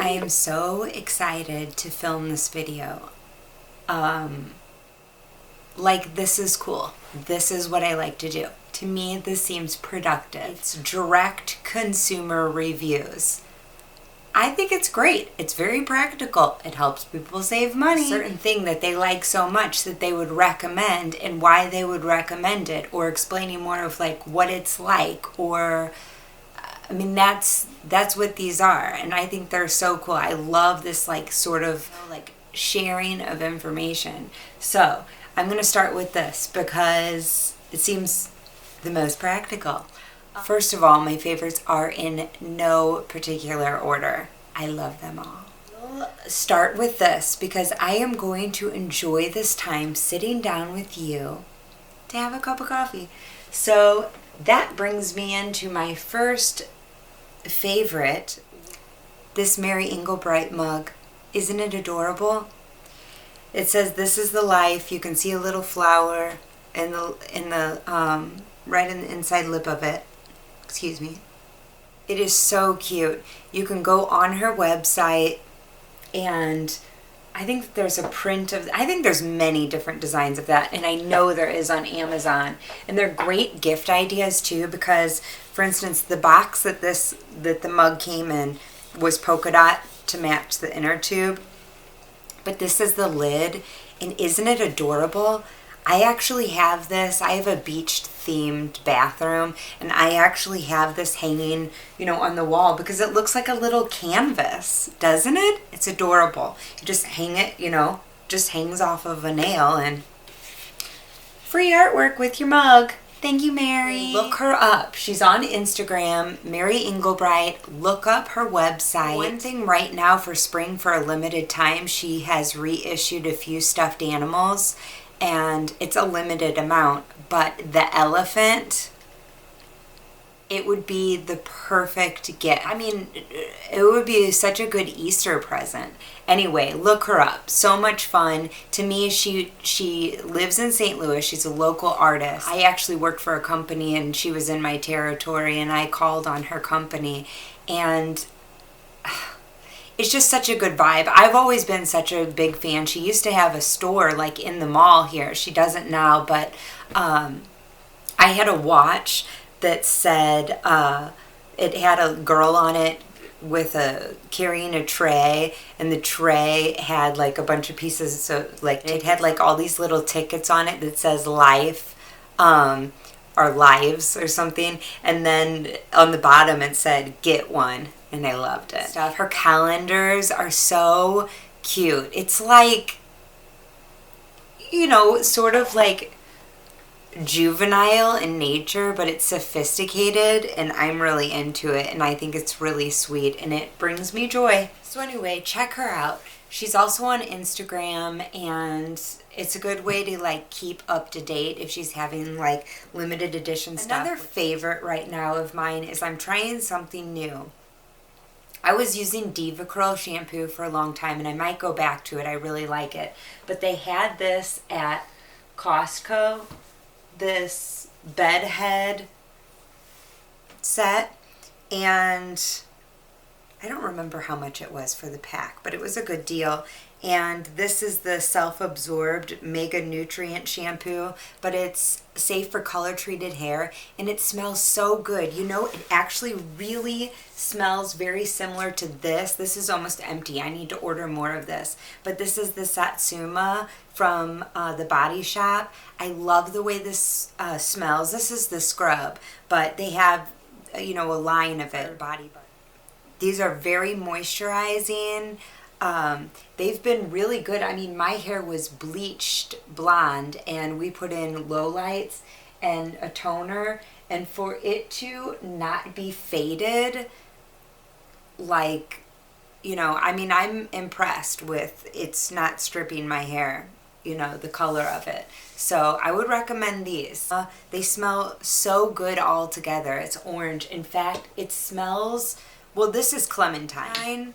I am so excited to film this video. Like, this is cool. This is what I like to do. To me, this seems productive. It's direct consumer reviews. I think it's great. It's very practical. It helps people save money. A certain thing that they like so much that they would recommend and why they would recommend it, or explaining more of like what it's like, or I mean, that's what these are, and I think they're so cool. I love this like sort of like sharing of information. So I'm going to start with this because it seems the most practical. First of all, my favorites are in no particular order. I love them all. We'll start with this because I am going to enjoy this time sitting down with you to have a cup of coffee. So that brings me into my first favorite, this Mary Engelbreit mug. Isn't it adorable? It says, "This is the life." You can see a little flower in the right in the inside lip of it. Excuse me. It is so cute. You can go on her website, and I think there's a print of, I think there's many different designs of that, and I know there is on Amazon. And they're great gift ideas too, because for instance, the box that the mug came in was polka dot to match the inner tube. But this is the lid, and isn't it adorable? I actually have this. I have a beach-themed bathroom, and I actually have this hanging, on the wall because it looks like a little canvas, doesn't it? It's adorable. You just hang it, just hangs off of a nail, and free artwork with your mug. Thank you, Mary. Look her up. She's on Instagram, Mary Engelbreit. Look up her website. One thing right now for spring, for a limited time, she has reissued a few stuffed animals, and it's a limited amount. But the elephant, it would be the perfect gift. I mean, it would be such a good Easter present. Anyway, look her up. So much fun. To me, she lives in St. Louis. She's a local artist. I actually worked for a company, and she was in my territory, and I called on her company, and it's just such a good vibe. I've always been such a big fan. She used to have a store like in the mall here. She doesn't now, but I had a watch that said, it had a girl on it with carrying a tray, and the tray had like a bunch of pieces, so like it had like all these little tickets on it that says life, or lives or something, and then on the bottom it said get one, and I loved it. Her calendars are so cute. It's like, sort of like juvenile in nature, but it's sophisticated, and I'm really into it, and I think it's really sweet, and it brings me joy. So anyway, check her out. She's also on Instagram, and it's a good way to like keep up to date if she's having like limited edition stuff. Another favorite right now of mine is I'm trying something new. I was using Diva Curl shampoo for a long time, and I might go back to it. I really like it. But they had this at Costco, this bed head set, and I don't remember how much it was for the pack, but it was a good deal. And this is the self-absorbed mega nutrient shampoo, but it's safe for color treated hair, and it smells so good. It actually really smells very similar to this. This is almost empty. I need to order more of this. But this is the Satsuma from the Body Shop. I love the way this smells. This is the scrub, but they have, a line of it. Body. These are very moisturizing. They've been really good. I mean, my hair was bleached blonde, and we put in lowlights and a toner, and for it to not be faded, like, I mean, I'm impressed with it's not stripping my hair, the color of it. So I would recommend these. They smell so good all together. It's orange. In fact, it smells, well, this is clementine.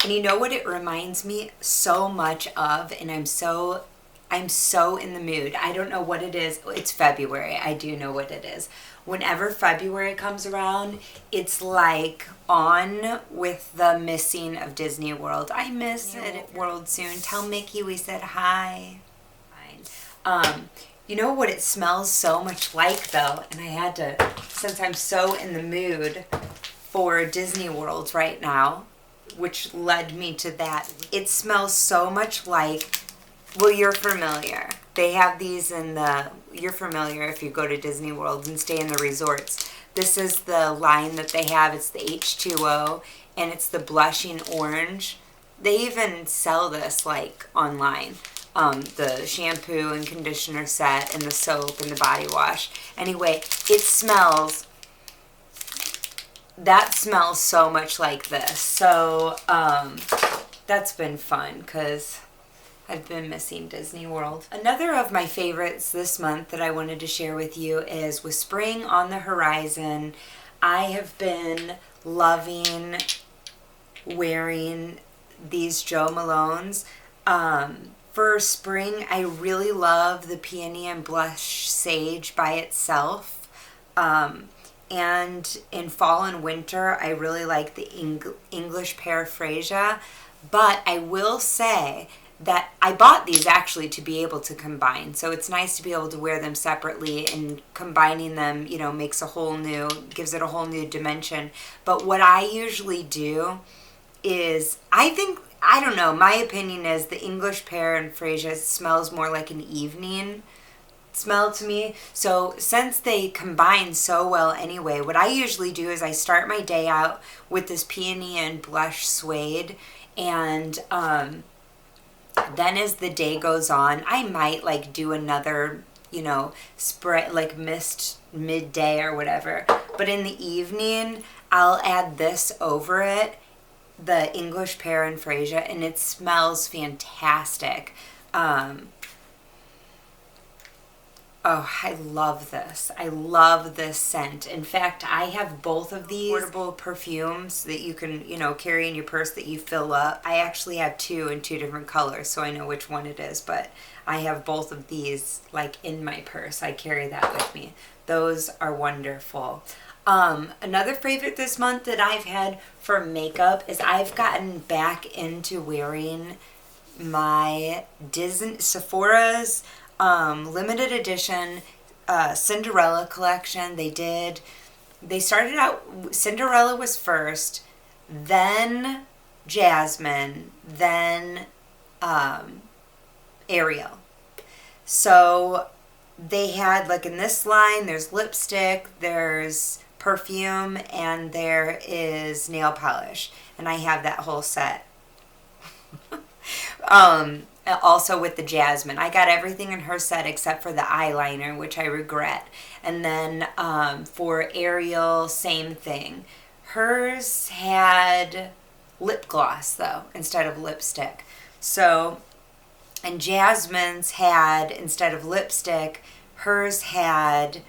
And you know what it reminds me so much of, and I'm so in the mood. I don't know what it is. It's February. I do know what it is. Whenever February comes around, it's like on with the missing of Disney World. I miss it at World soon. Tell Mickey we said hi. Fine. You know what it smells so much like though, and I had to, since I'm so in the mood for Disney World right now, which led me to that. It smells so much like, well, you're familiar. They have these in the, you're familiar if you go to Disney World and stay in the resorts. This is the line that they have. It's the H2O, and it's the blushing orange. They even sell this like online. The shampoo and conditioner set and the soap and the body wash. Anyway, it smells, that smells so much like this. So that's been fun because I've been missing Disney World. Another of my favorites this month that I wanted to share with you is with spring on the horizon. I have been loving wearing these Jo Malones. For spring, I really love the Peony and Blush Sage by itself. And in fall and winter, I really like the English Pear Freesia. But I will say that I bought these actually to be able to combine. So it's nice to be able to wear them separately, and combining them, you know, makes a whole new, gives it a whole new dimension. But what I usually do is, I don't know, my opinion is the English Pear and Freesia smells more like an evening smell to me. So since they combine so well anyway, what I usually do is I start my day out with this Peony and Blush Suede, and then as the day goes on, I might like do another, you know, spray, like mist midday or whatever. But in the evening, I'll add this over it, the English Pear and Freesia, and it smells fantastic. Oh, I love this. I love this scent. In fact, I have both of these portable perfumes that you can, you know, carry in your purse that you fill up. I actually have two in two different colors, so I know which one it is, but I have both of these like in my purse. I carry that with me. Those are wonderful. Another favorite this month that I've had for makeup is I've gotten back into wearing my Sephora's limited edition Cinderella collection. They started out, Cinderella was first, then Jasmine, then Ariel. So they had, like in this line, there's lipstick, there's perfume, and there is nail polish. And I have that whole set. Also with the Jasmine. I got everything in her set except for the eyeliner, which I regret. And then for Ariel, same thing. Hers had lip gloss though, instead of lipstick. So, and Jasmine's had, instead of lipstick, hers had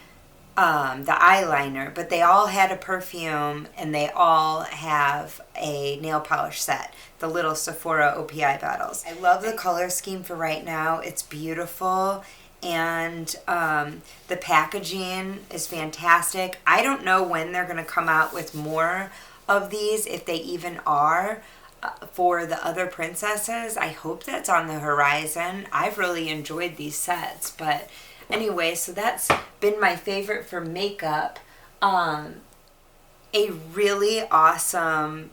the eyeliner, but they all had a perfume and they all have a nail polish set, the little Sephora OPI bottles. I love the color scheme for right now. It's beautiful, and the packaging is fantastic. I don't know when they're going to come out with more of these, if they even are, for the other princesses. I hope that's on the horizon. I've really enjoyed these sets, but anyway, so that's been my favorite for makeup. A really awesome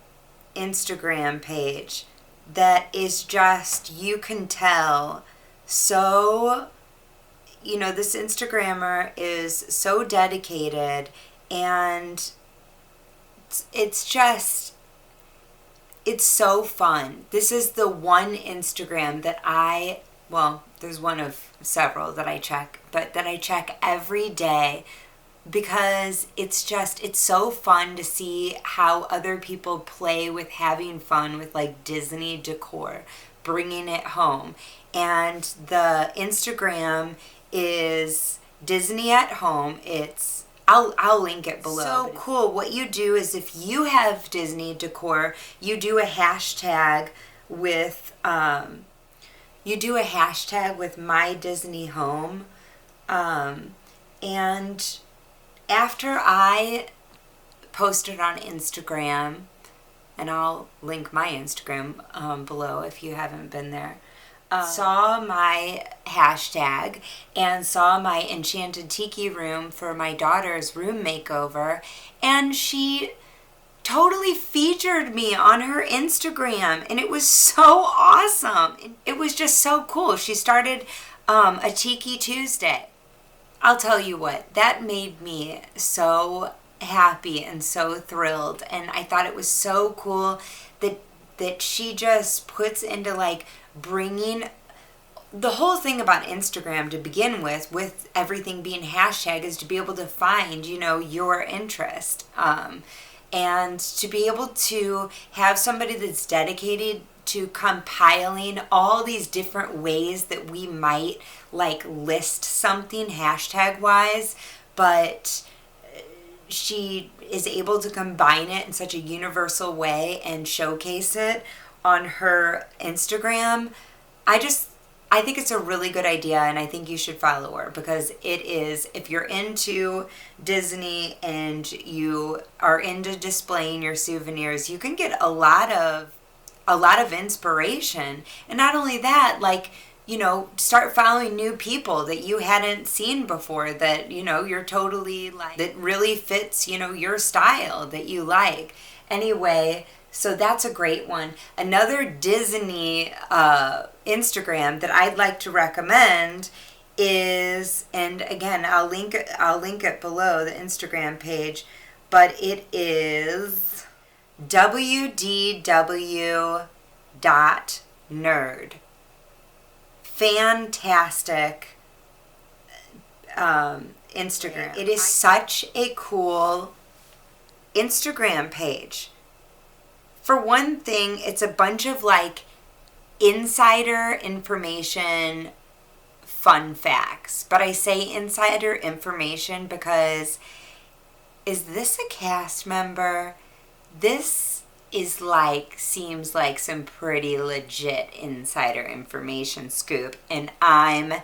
Instagram page that is just, you can tell, so, you know, this Instagrammer is so dedicated, and it's just, it's so fun. This is the one Instagram that well, there's one of several that I check, but that I check every day, because it's just, it's so fun to see how other people play with having fun with like Disney decor, bringing it home. And the Instagram is Disney at Home. It's, I'll link it below. So cool. What you do is, if you have Disney decor, you do a hashtag with you do a hashtag with My Disney Home. And after I posted on Instagram, and I'll link my Instagram below if you haven't been there, saw my hashtag and saw my Enchanted Tiki room for my daughter's room makeover, and she totally featured me on her Instagram, and it was so awesome. It was just so cool. She started a Tiki Tuesday. I'll tell you what, that made me so happy and so thrilled, and I thought it was so cool that she just puts into like bringing the whole thing about Instagram to begin with everything being hashtag, is to be able to find, you know, your interest, and to be able to have somebody that's dedicated to compiling all these different ways that we might like list something hashtag wise, but she is able to combine it in such a universal way and showcase it on her Instagram. I think it's a really good idea, and I think you should follow her, because it is, if you're into Disney and you are into displaying your souvenirs, you can get a lot of inspiration. And not only that, like, you know, start following new people that you hadn't seen before, that, you know, you're totally like, that really fits, you know, your style that you like. Anyway, so that's a great one. Another Disney Instagram that I'd like to recommend is, and again, I'll link it below, the Instagram page, but it is wdw.nerd. Fantastic Instagram. It is such a cool Instagram page. For one thing, it's a bunch of like insider information, fun facts. But I say insider information because, is this a cast member? This is like, seems like some pretty legit insider information scoop, and I'm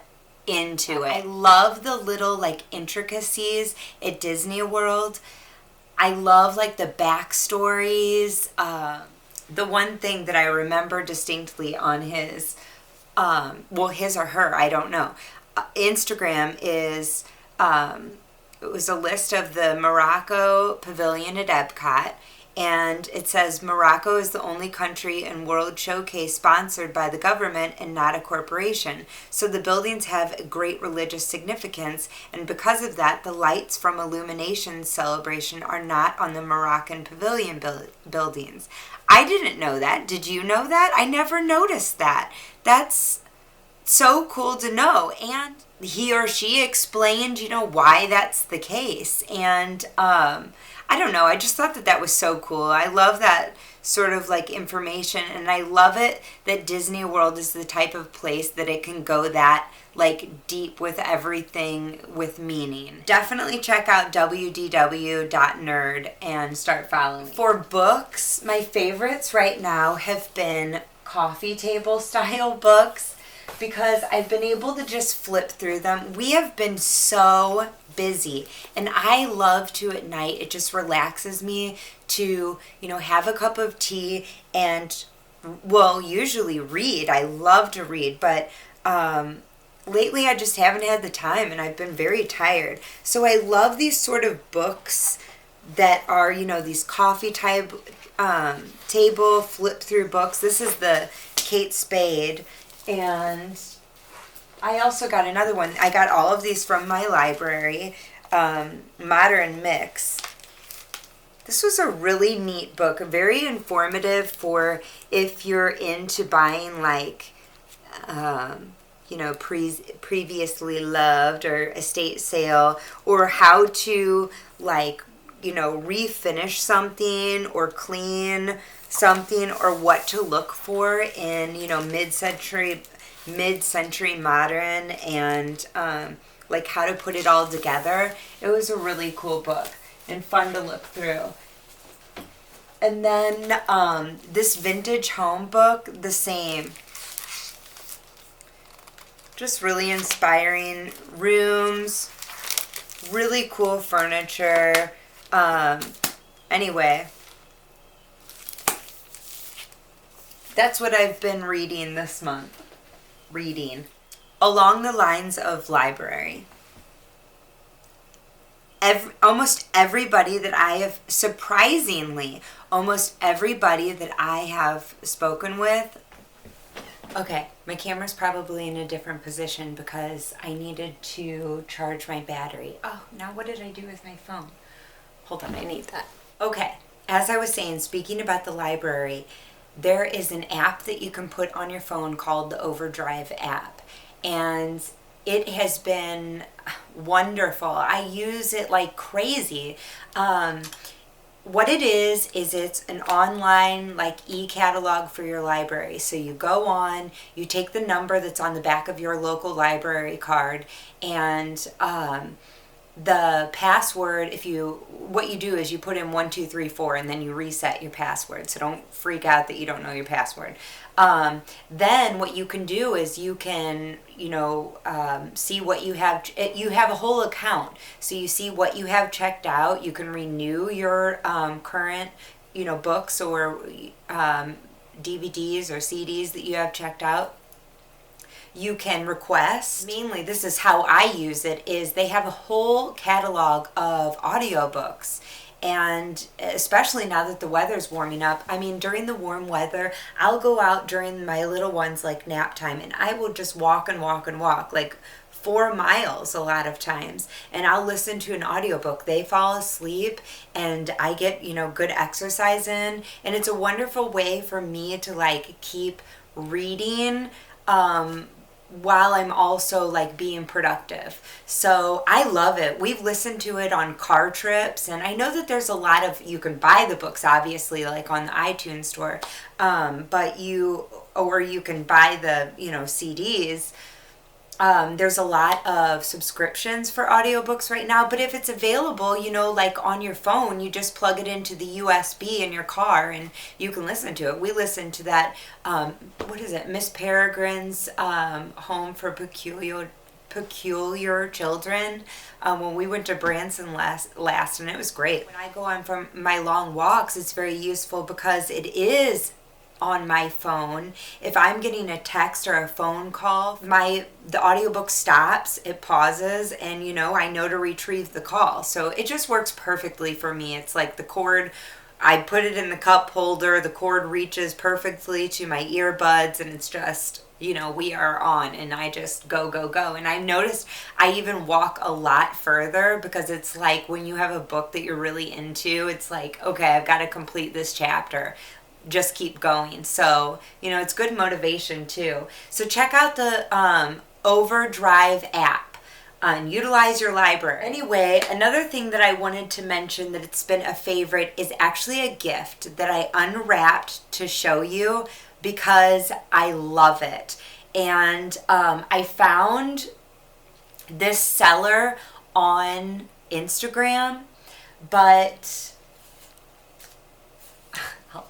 into it. I love the little like intricacies at Disney World. I love like the backstories. The one thing that I remember distinctly on his, his or her, I don't know, Instagram is, it was a list of the Morocco Pavilion at Epcot. And it says Morocco is the only country and World Showcase sponsored by the government and not a corporation. So the buildings have a great religious significance, and because of that, the lights from Illumination celebration are not on the Moroccan pavilion buildings. I didn't know that. Did you know that? I never noticed that. That's so cool to know. And he or she explained, you know, why that's the case. And I don't know, I just thought that was so cool. I love that sort of like information, and I love it that Disney World is the type of place that it can go that like deep with everything with meaning. Definitely check out wdw.nerd and start following. For books, my favorites right now have been coffee table style books, because I've been able to just flip through them. We have been so busy, and I love to at night, it just relaxes me to, you know, have a cup of tea and, well, usually read. I love to read, but lately I just haven't had the time, and I've been very tired. So I love these sort of books that are, you know, these coffee type table flip through books. This is the Kate Spade. And I also got another one. I got all of these from my library, Modern Mix. This was a really neat book, very informative for if you're into buying like, you know, previously loved or estate sale, or how to like, you know, refinish something or clean something, or what to look for in, you know, mid-century modern, and like how to put it all together. It was a really cool book and fun to look through. And then this vintage home book, the same. Just really inspiring rooms, really cool furniture. Anyway, that's what I've been reading this month. Along the lines of library. Almost everybody that I have, surprisingly, almost everybody that I have spoken with. Okay, my camera's probably in a different position because I needed to charge my battery. Oh, now what did I do with my phone? Hold on, I need that. Okay, as I was saying, speaking about the library, there is an app that you can put on your phone called the Overdrive app. And it has been wonderful. I use it like crazy. What it is it's an online like e-catalog for your library. So you go on, you take the number that's on the back of your local library card, and the password, what you do is you put in 1234 and then you reset your password. So don't freak out that you don't know your password. Then what you can do is you can, see what you have. You have a whole account. So you see what you have checked out. You can renew your current, books or DVDs or CDs that you have checked out. You can request. Mainly, this is how I use it, is they have a whole catalog of audiobooks. And especially now that the weather's warming up, I mean, during the warm weather, I'll go out during my little ones like nap time, and I will just walk and walk and walk, like 4 miles a lot of times, and I'll listen to an audiobook. They fall asleep and I get, good exercise in, and it's a wonderful way for me to like keep reading while I'm also like being productive. So I love it. We've listened to it on car trips, and I know that there's a lot of, you can buy the books obviously like on the iTunes store, but you can buy the, CDs. There's a lot of subscriptions for audiobooks right now, but if it's available, like on your phone, you just plug it into the USB in your car and you can listen to it. We listened to that, Miss Peregrine's Home for Peculiar Children when we went to Branson last, and it was great. When I go on from my long walks, it's very useful because it is on my phone. If I'm getting a text or a phone call, the audiobook stops, it pauses, and I know to retrieve the call. So it just works perfectly for me. It's like the cord, I put it in the cup holder, the cord reaches perfectly to my earbuds, and it's just, we are on, and I just go. And I noticed I even walk a lot further because it's like when you have a book that you're really into, it's like, okay, I've got to complete this chapter. Just keep going. So, it's good motivation too. So check out the Overdrive app and utilize your library. Anyway, another thing that I wanted to mention that it's been a favorite is actually a gift that I unwrapped to show you because I love it. And I found this seller on Instagram, but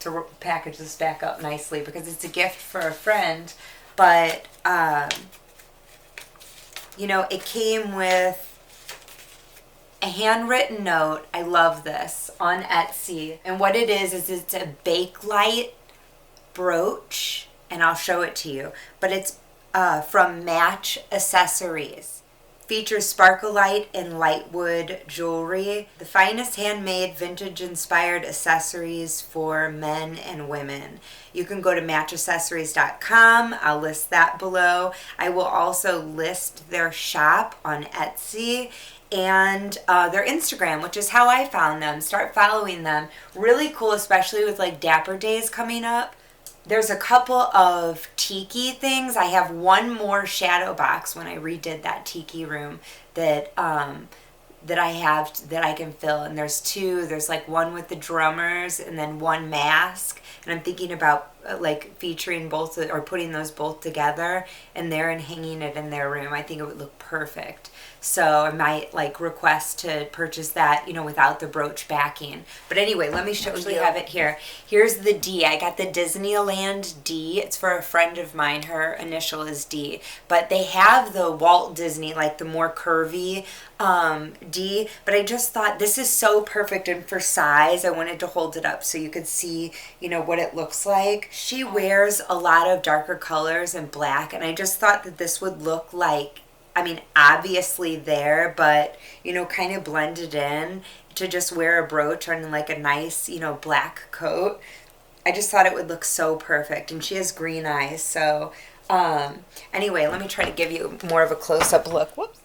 to package this back up nicely because it's a gift for a friend, but it came with a handwritten note. I love this, on Etsy, and what it is it's a bakelite brooch, and I'll show it to you, but it's from Match Accessories. Features sparkleite and lightwood jewelry, the finest handmade vintage-inspired accessories for men and women. You can go to matchaccessories.com. I'll list that below. I will also list their shop on Etsy and their Instagram, which is how I found them. Start following them. Really cool, especially with like Dapper Days coming up. There's a couple of tiki things. I have one more shadow box when I redid that tiki room that I have that I can fill. And there's two. There's like one with the drummers and then one mask. And I'm thinking about like featuring both or putting those both together in there and hanging it in their room. I think it would look perfect. So I might like request to purchase that, without the brooch backing. But anyway, let me show you. Have it here. Here's the D. I got the Disneyland D. It's for a friend of mine. Her initial is D. But they have the Walt Disney, like the more curvy D. But I just thought this is so perfect, and for size, I wanted to hold it up so you could see, what it looks like. She wears a lot of darker colors and black, and I just thought that this would look like, obviously there, but, kind of blended in to just wear a brooch on like a nice, black coat. I just thought it would look so perfect. And she has green eyes. So, anyway, let me try to give you more of a close-up look. Whoops.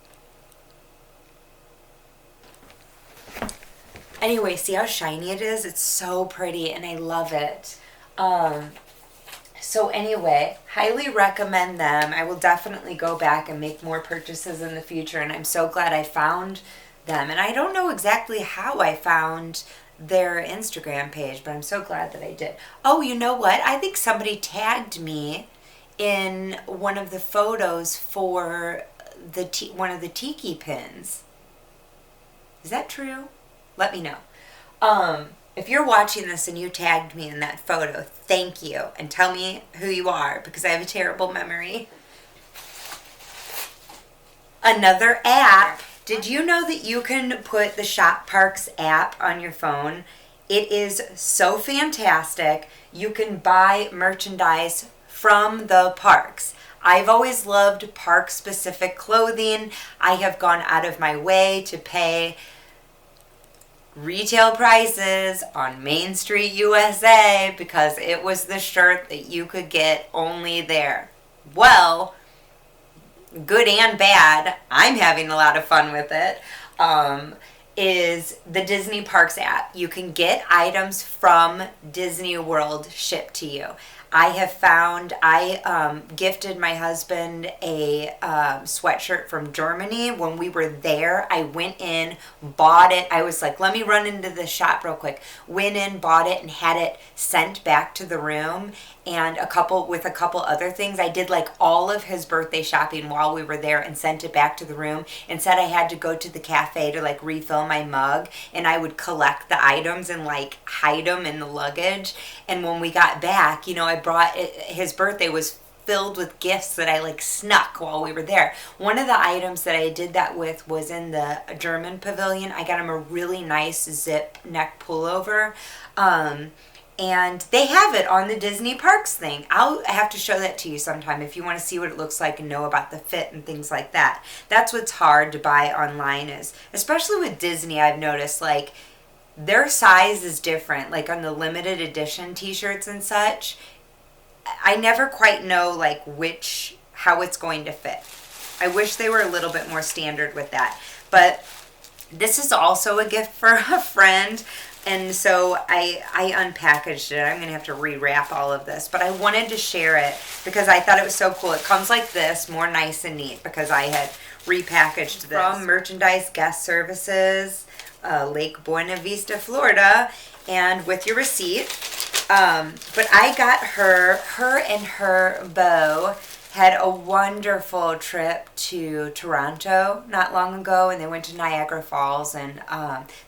Anyway, see how shiny it is? It's so pretty, and I love it. So anyway, highly recommend them. I will definitely go back and make more purchases in the future, and I'm so glad I found them. And I don't know exactly how I found their Instagram page, but I'm so glad that I did. Oh, you know what? I think somebody tagged me in one of the photos for one of the tiki pins. Is that true? Let me know. If you're watching this and you tagged me in that photo, thank you. And tell me who you are, because I have a terrible memory. Another app. Did you know that you can put the Shop Parks app on your phone? It is so fantastic. You can buy merchandise from the parks. I've always loved park-specific clothing. I have gone out of my way to pay retail prices on Main Street USA because it was the shirt that you could get only there. Well, good and bad, I'm having a lot of fun with it, is the Disney Parks app. You can get items from Disney World shipped to you. I gifted my husband a sweatshirt from Germany. When we were there, I went in, bought it. I was like, let me run into the shop real quick. Went in, bought it, and had it sent back to the room. And with a couple other things, I did like all of his birthday shopping while we were there and sent it back to the room and said I had to go to the cafe to like refill my mug, and I would collect the items and like hide them in the luggage. And when we got back, I brought it, his birthday was filled with gifts that I like snuck while we were there. One of the items that I did that with was in the German pavilion. I got him a really nice zip neck pullover. And they have it on the Disney Parks thing. I'll have to show that to you sometime if you want to see what it looks like and know about the fit and things like that. That's what's hard to buy online is, especially with Disney, I've noticed, like, their size is different. Like on the limited edition t-shirts and such, I never quite know, like, how it's going to fit. I wish they were a little bit more standard with that. But this is also a gift for a friend. And so I unpackaged it. I'm going to have to rewrap all of this. But I wanted to share it because I thought it was so cool. It comes like this, more nice and neat, because I had repackaged this. From Merchandise Guest Services, Lake Buena Vista, Florida, and with your receipt. But I got her and her beau had a wonderful trip to Toronto not long ago, and they went to Niagara Falls, and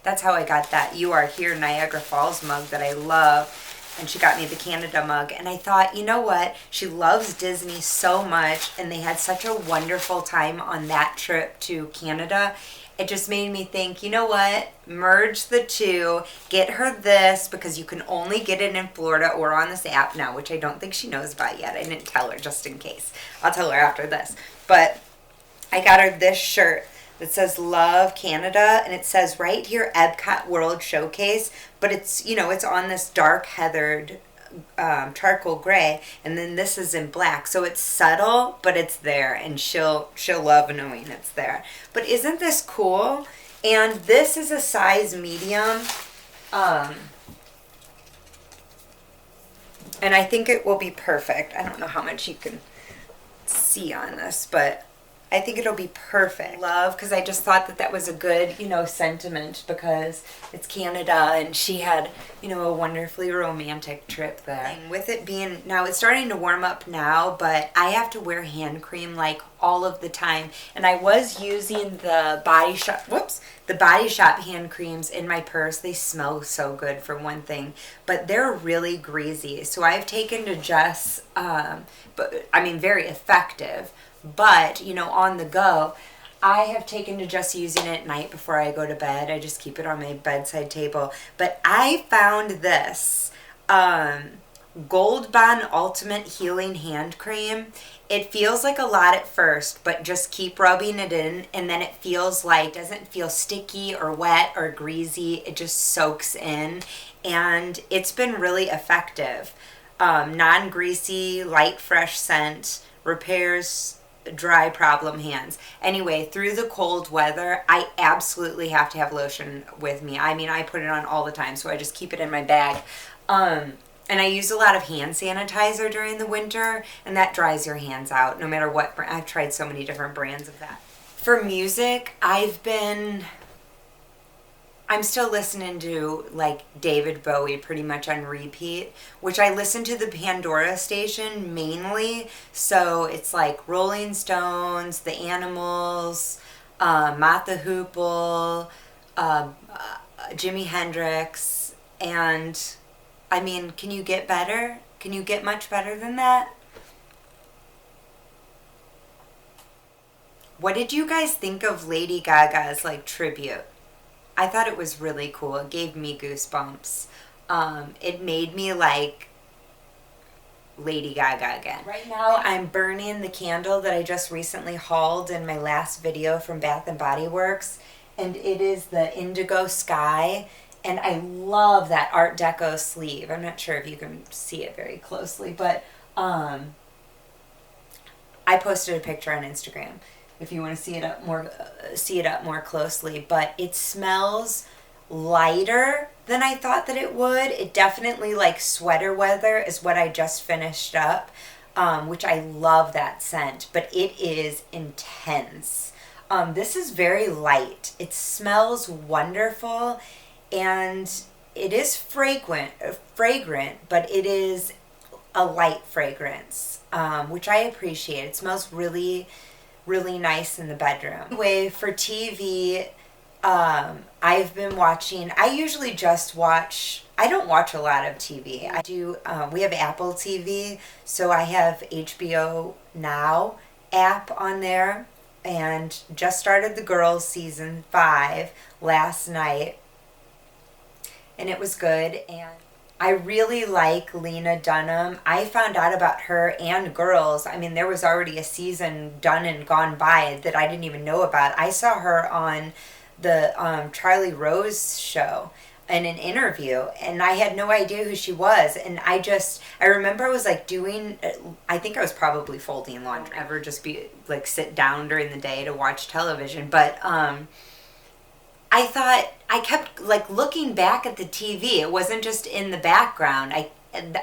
that's how I got that You Are Here Niagara Falls mug that I love. And she got me the Canada mug, and I thought, you know what? She loves Disney so much, and they had such a wonderful time on that trip to Canada. It just made me think, you know what? Merge the two. Get her this, because you can only get it in Florida or on this app now, which I don't think she knows about yet. I didn't tell her just in case. I'll tell her after this. But I got her this shirt that says Love Canada, and it says right here Epcot World Showcase, but it's, it's on this dark heathered charcoal gray, and then this is in black, so it's subtle, but it's there, and she'll love knowing it's there. But isn't this cool? And this is a size medium, and I think it will be perfect. I don't know how much you can see on this, but I think it'll be perfect. Love, because I just thought that that was a good, sentiment because it's Canada and she had, a wonderfully romantic trip there. And with it being, now it's starting to warm up now, but I have to wear hand cream like all of the time. And I was using the Body Shop hand creams in my purse. They smell so good for one thing, but they're really greasy. So I've taken to just, very effective. But, on the go, I have taken to just using it at night before I go to bed. I just keep it on my bedside table. But I found this Gold Bond Ultimate Healing Hand Cream. It feels like a lot at first, but just keep rubbing it in, and then it feels like, doesn't feel sticky or wet or greasy. It just soaks in, and it's been really effective. Non-greasy, light, fresh scent, repairs dry problem hands. Anyway, through the cold weather, I absolutely have to have lotion with me. I put it on all the time, so I just keep it in my bag. And I use a lot of hand sanitizer during the winter, and that dries your hands out no matter what. I've tried so many different brands of that. For music, I'm still listening to David Bowie pretty much on repeat, which I listen to the Pandora station mainly. So it's like Rolling Stones, The Animals, Mott the Hoople, Jimi Hendrix, and can you get better? Can you get much better than that? What did you guys think of Lady Gaga's tribute? I thought it was really cool. It gave me goosebumps. It made me like Lady Gaga again. Right now, I'm burning the candle that I just recently hauled in my last video from Bath & Body Works, and it is the Indigo Sky, and I love that Art Deco sleeve. I'm not sure if you can see it very closely, but I posted a picture on Instagram if you want to see it up more closely, but it smells lighter than I thought that it would. It definitely sweater weather is what I just finished up, which I love that scent, but it is intense. This is very light. It smells wonderful, and it is fragrant, but it is a light fragrance, which I appreciate. It smells really nice in the bedroom. Anyway, for TV, I've been watching, I don't watch a lot of TV. We have Apple TV, so I have HBO Now app on there, and just started The Girls season 5 last night, and it was good, and I really like Lena Dunham. I found out about her and Girls. There was already a season done and gone by that I didn't even know about. I saw her on the Charlie Rose show in an interview, and I had no idea who she was. And I remember I was I think I was probably folding laundry. Ever just be sit down during the day to watch television, but I kept looking back at the TV. It wasn't just in the background.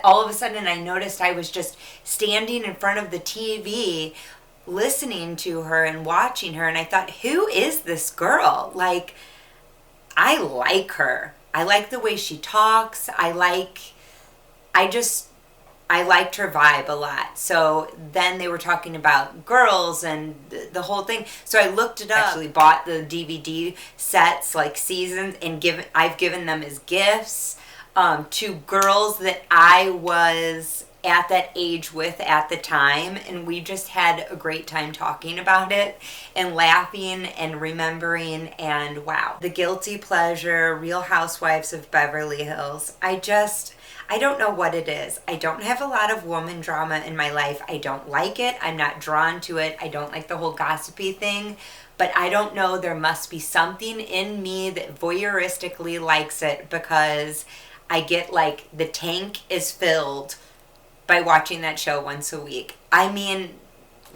All of a sudden I noticed I was just standing in front of the TV listening to her and watching her, and I thought, who is this girl? I like her. I like the way she talks. I liked her vibe a lot. So then they were talking about Girls and the whole thing. So I looked it up. Actually bought the DVD sets, seasons, and I've given them as gifts to girls that I was at that age with at the time, and we just had a great time talking about it and laughing and remembering, and wow. The Guilty Pleasure, Real Housewives of Beverly Hills. I don't know what it is. I don't have a lot of woman drama in my life. I don't like it. I'm not drawn to it. I don't like the whole gossipy thing, but I don't know. There must be something in me that voyeuristically likes it, because I get the tank is filled by watching that show once a week.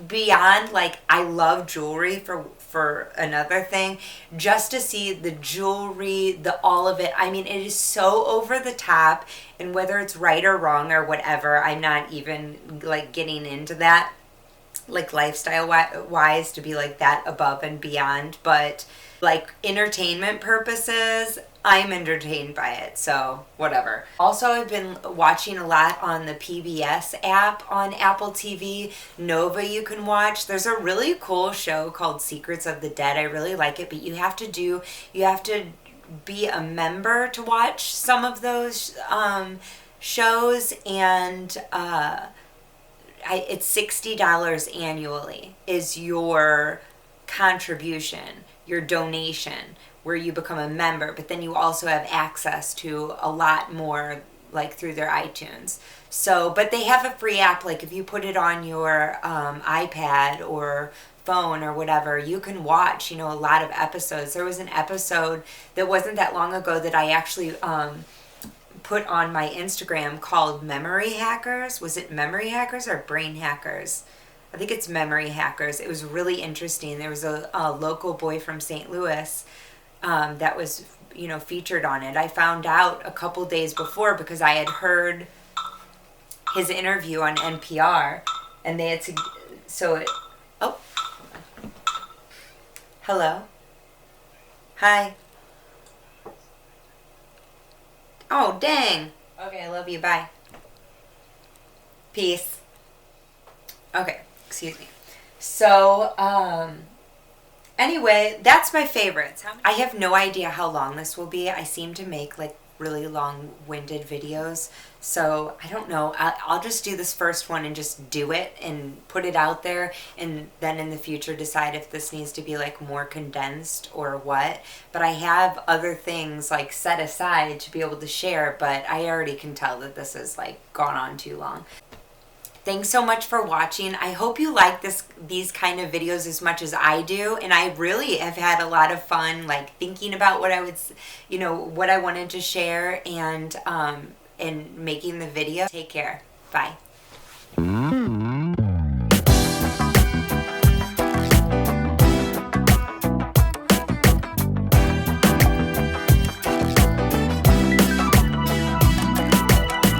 Beyond I love jewelry for another thing, just to see the jewelry, all of it. It is so over the top, and whether it's right or wrong or whatever, I'm not even getting into that. like lifestyle wise to be like that above and beyond, but like entertainment purposes, I'm entertained by it, so whatever. Also, I've been watching a lot on the PBS app on Apple TV. Nova you can watch. There's a really cool show called Secrets of the Dead. I really like it, but you have to be a member to watch some of those shows, and it's $60 annually is your contribution, your donation, where you become a member, but then you also have access to a lot more, like through their iTunes. So, but they have a free app, like if you put it on your iPad or phone or whatever, you can watch, a lot of episodes. There was an episode that wasn't that long ago that I actually put on my Instagram called Memory Hackers. Was it Memory Hackers or Brain Hackers? I think it's Memory Hackers. It was really interesting. There was a local boy from St. Louis that was, featured on it. I found out a couple days before because I had heard his interview on NPR, and they had hello, hi. Oh dang. Okay, I love you. Bye. Peace. Okay, excuse me. So, anyway, that's my favorites. I have no idea how long this will be. I seem to make like really long-winded videos, so I don't know. I'll just do this first one and just do it and put it out there, and then in the future decide if this needs to be like more condensed or what. But I have other things like set aside to be able to share, but I already can tell that this has like gone on too long. Thanks so much for watching. I hope you like these kind of videos as much as I do, and I really have had a lot of fun like thinking about what I would, what I wanted to share, and making the video. Take care. Bye.